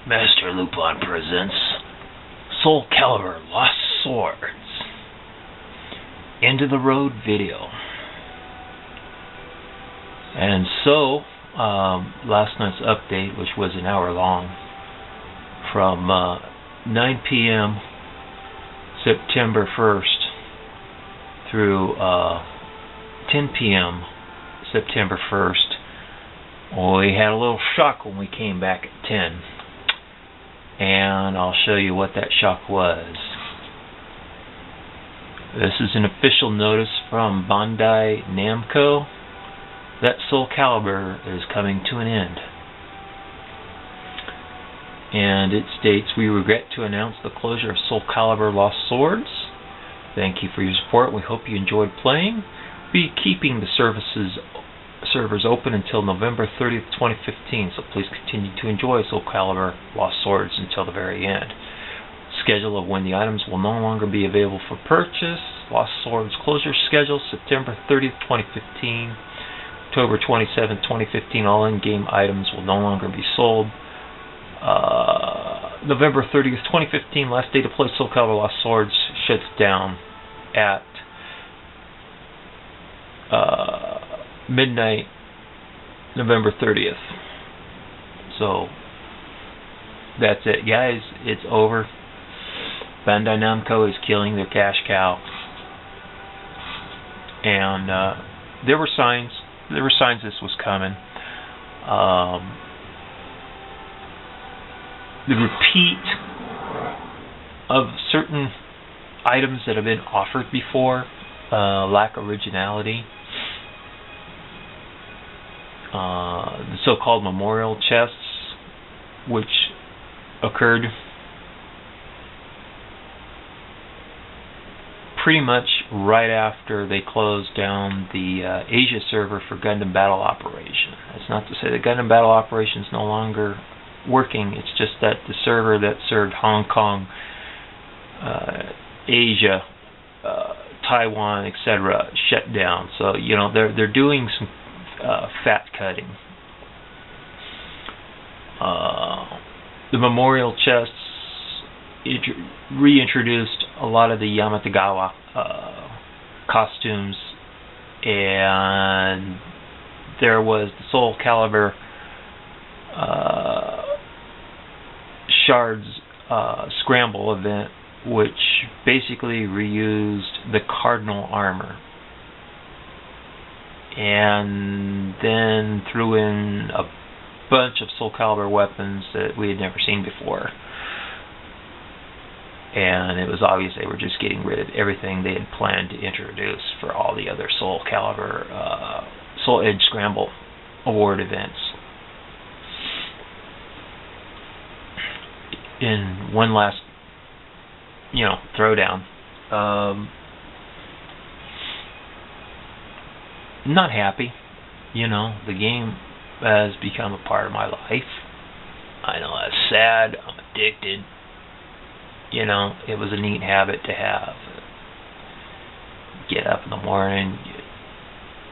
Master Lupin presents Soul Calibur Lost Swords Into the Road video. And so, last night's update, which was an hour long, from 9 p.m. September 1st through 10 p.m. September 1st, we had a little shock when we came back at 10. And I'll show you what that shock was. This is an official notice from Bandai Namco that Soul Calibur is coming to an end. And it states, "We regret to announce the closure of Soul Calibur Lost Swords. Thank you for your support. We hope you enjoyed playing. We'll be keeping the servers open until November 30th, 2015, so please continue to enjoy Soul Calibur Lost Swords until the very end. Schedule of when the items will no longer be available for purchase. Lost Swords closure schedule, September 30th, 2015. October 27th, 2015, all in-game items will no longer be sold. November 30th, 2015, last day to play Soul Calibur Lost Swords, shuts down at midnight, November 30th. So that's it, guys. It's over. Bandai Namco is killing their cash cow. And there were signs this was coming. The repeat of certain items that have been offered before, lack originality. The so-called memorial chests, which occurred pretty much right after they closed down the Asia server for Gundam Battle Operation. That's not to say that Gundam Battle Operation is no longer working. It's just that the server that served Hong Kong, Asia, Taiwan, etc., shut down. So they're doing some fat cutting. The memorial chests reintroduced a lot of the Yamatagawa costumes, and there was the Soul Calibur Shards Scramble event, which basically reused the Cardinal armor and then threw in a bunch of Soul Calibur weapons that we had never seen before. And it was obvious they were just getting rid of everything they had planned to introduce for all the other Soul Calibur Soul Edge Scramble award events. In one last, throwdown, not happy. The game has become a part of my life. I know that's sad. I'm addicted. It was a neat habit to have. Get up in the morning,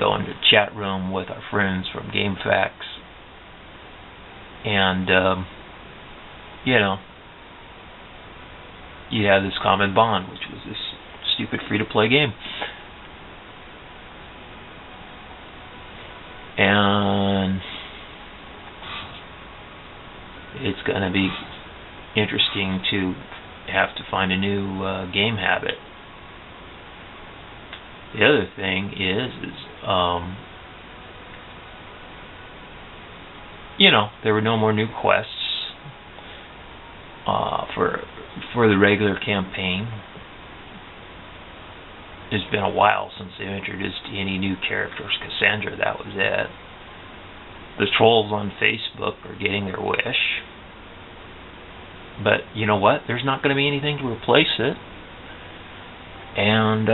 go into the chat room with our friends from GameFAQs, and you have this common bond, which was this stupid free-to-play game. And it's going to be interesting to have to find a new game habit. The other thing is there were no more new quests for the regular campaign. It's been a while since they've introduced any new characters. Cassandra, that was it. The trolls on Facebook are getting their wish. But you know what? There's not going to be anything to replace it. And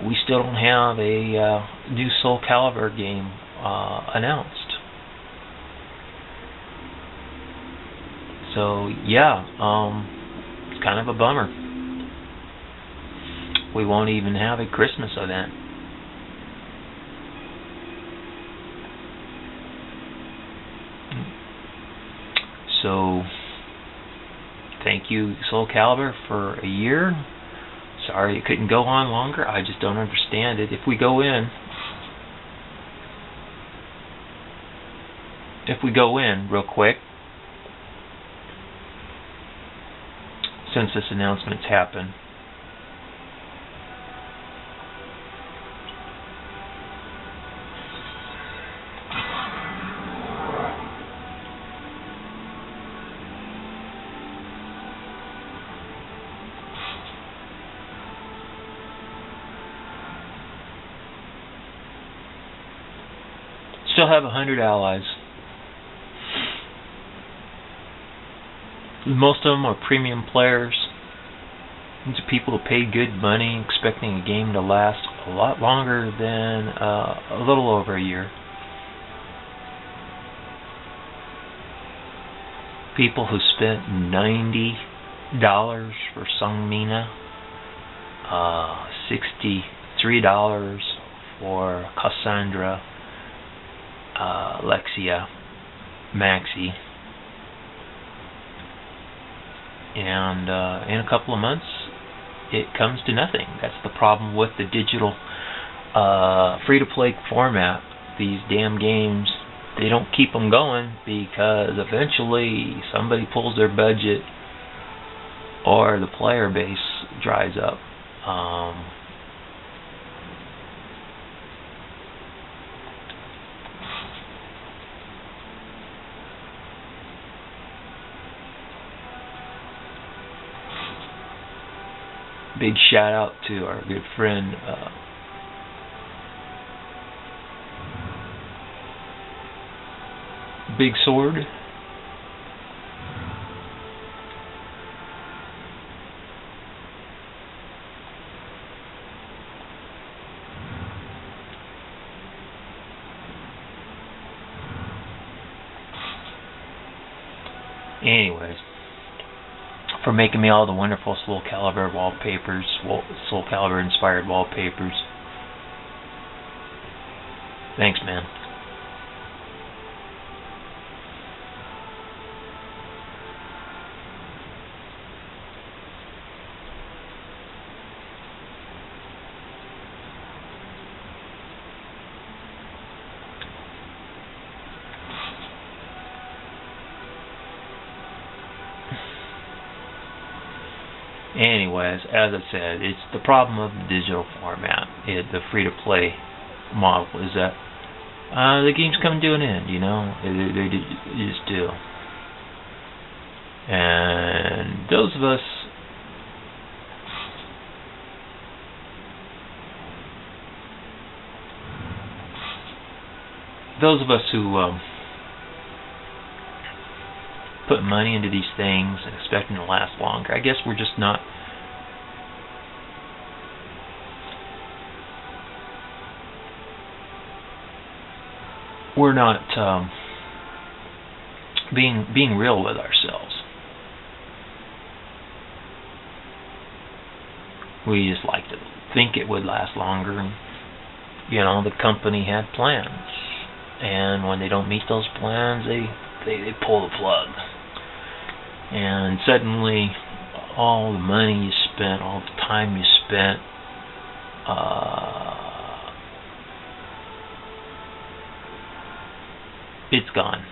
we still don't have a new Soul Calibur game announced. So yeah, it's kind of a bummer. We won't even have a Christmas event. So thank you, Soul Calibur, for a year. Sorry it couldn't go on longer. I just don't understand it. If we go in real quick, since this announcement's happened, still have 100 allies. Most of them are premium players. These are people who paid good money expecting a game to last a lot longer than a little over a year. People who spent $90 for Seoung Mina, $63 for Cassandra, Lexia, Maxi, and in a couple of months it comes to nothing. That's the problem with the digital free-to-play format. These damn games, they don't keep them going because eventually somebody pulls their budget or the player base dries up. Big shout out to our good friend Big Sword. Anyways, for making me all the wonderful Soul Calibur wallpapers, Soul Calibur inspired wallpapers. Thanks, man. Anyways, as I said, it's the problem of the digital format, the free-to-play model, is that the games come to an end, you know? They just do. And those of us who put money into these things and expect them to last longer, I guess we're just not being real with ourselves. We just like to think it would last longer. You know, the company had plans, and when they don't meet those plans, they pull the plug. And suddenly, all the money you spent, all the time you spent, it's gone.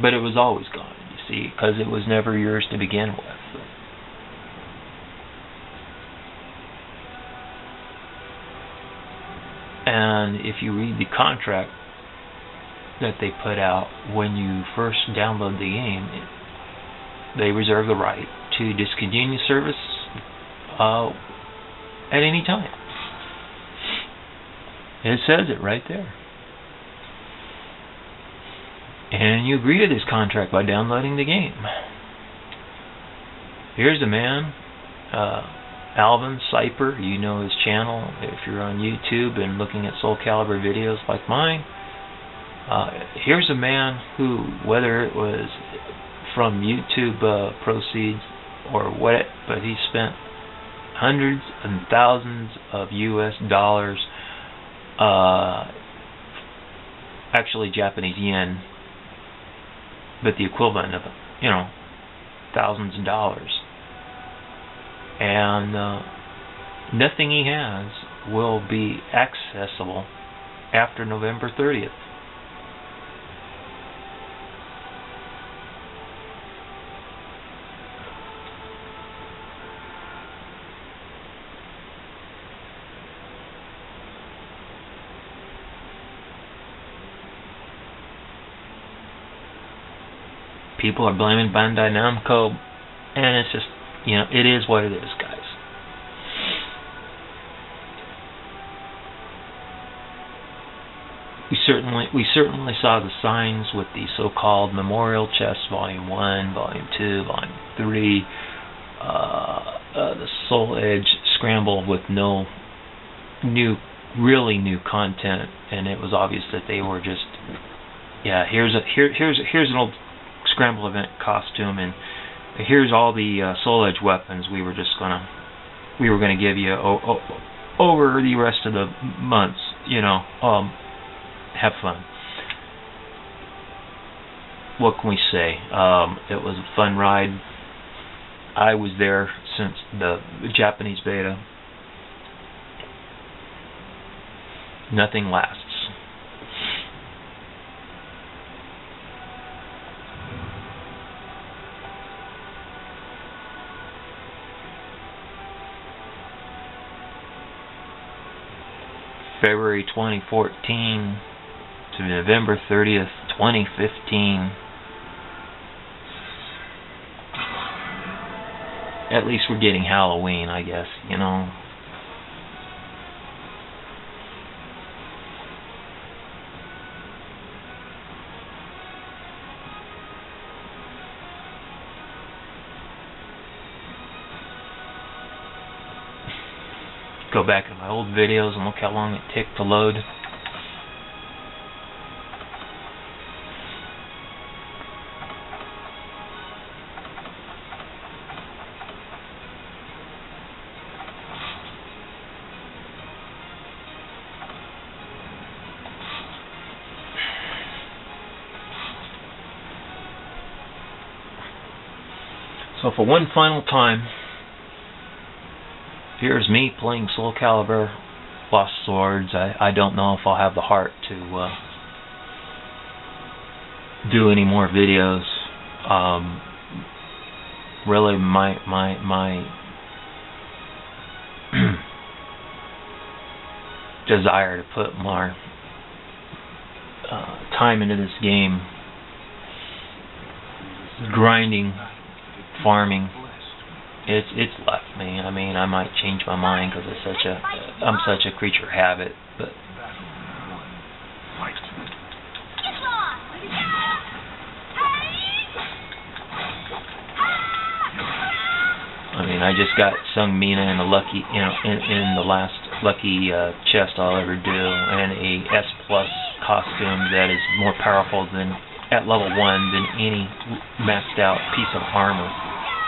But it was always gone, you see, because it was never yours to begin with. And if you read the contract that they put out when you first download the game, they reserve the right to discontinue service at any time. It says it right there. And you agree to this contract by downloading the game. Here's a man, Alvin Cyper, you know his channel if you're on YouTube and looking at Soul Calibur videos like mine. Here's a man who, whether it was from YouTube proceeds or what, but he spent hundreds and thousands of US dollars, actually Japanese yen, but the equivalent of, thousands of dollars. And nothing he has will be accessible after November 30th. People are blaming Bandai Namco, and it's just, it is what it is, guys. We certainly saw the signs with the so-called Memorial Chest Volume 1, Volume 2, Volume 3, the Soul Edge Scramble with no really new content, and it was obvious that they were just, here's an old Scramble event costume, and here's all the Soul Edge weapons we were gonna give you over the rest of the months. Have fun. What can we say? It was a fun ride. I was there since the Japanese beta. Nothing lasts. February 2014 to November 30th, 2015. At least we're getting Halloween, I guess, Go back to my old videos and look how long it took to load. So for one final time, here's me playing Soul Calibur Lost Swords. I don't know if I'll have the heart to do any more videos. Really, my desire to put more time into this game, grinding, farming, it's left me. I mean, I might change my mind because I'm such a creature of habit, but I mean, I just got Seoung Mina in the lucky, in the last lucky chest I'll ever do, and a S+ costume that is more powerful than at level 1 than any maxed out piece of armor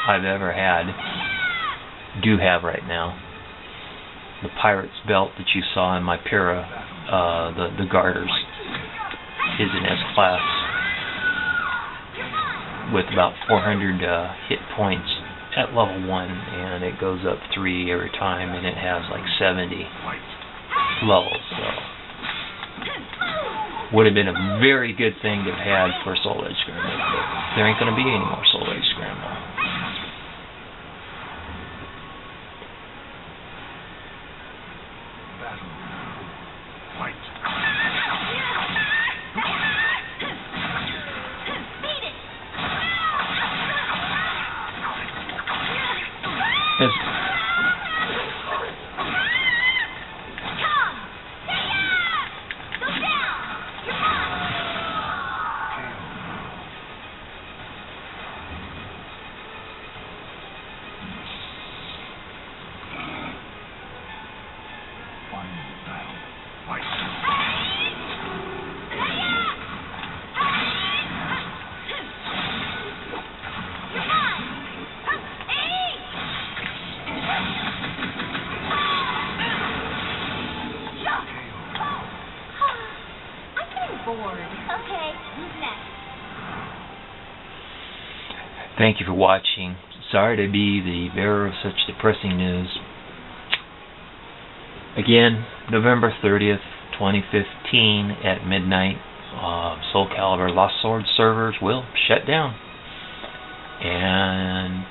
I've ever had, do have right now. The pirate's belt that you saw in my Pyrrha, the garters, is an S-class with about 400 hit points at level 1, and it goes up 3 every time, and it has like 70 levels, so would have been a very good thing to have had for Soul Edge Scramble, but there ain't going to be any more Soul Edge Scramble. Thank you for watching. Sorry to be the bearer of such depressing news. Again, November 30th, 2015 at midnight, Soul Calibur Lost Swords servers will shut down. And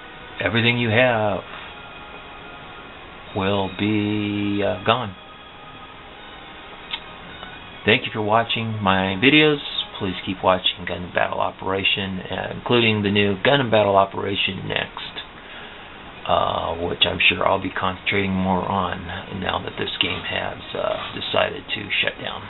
everything you have will be gone. Thank you for watching my videos. Please keep watching Gun Battle Operation, including the new Gun Battle Operation next, which I'm sure I'll be concentrating more on now that this game has decided to shut down.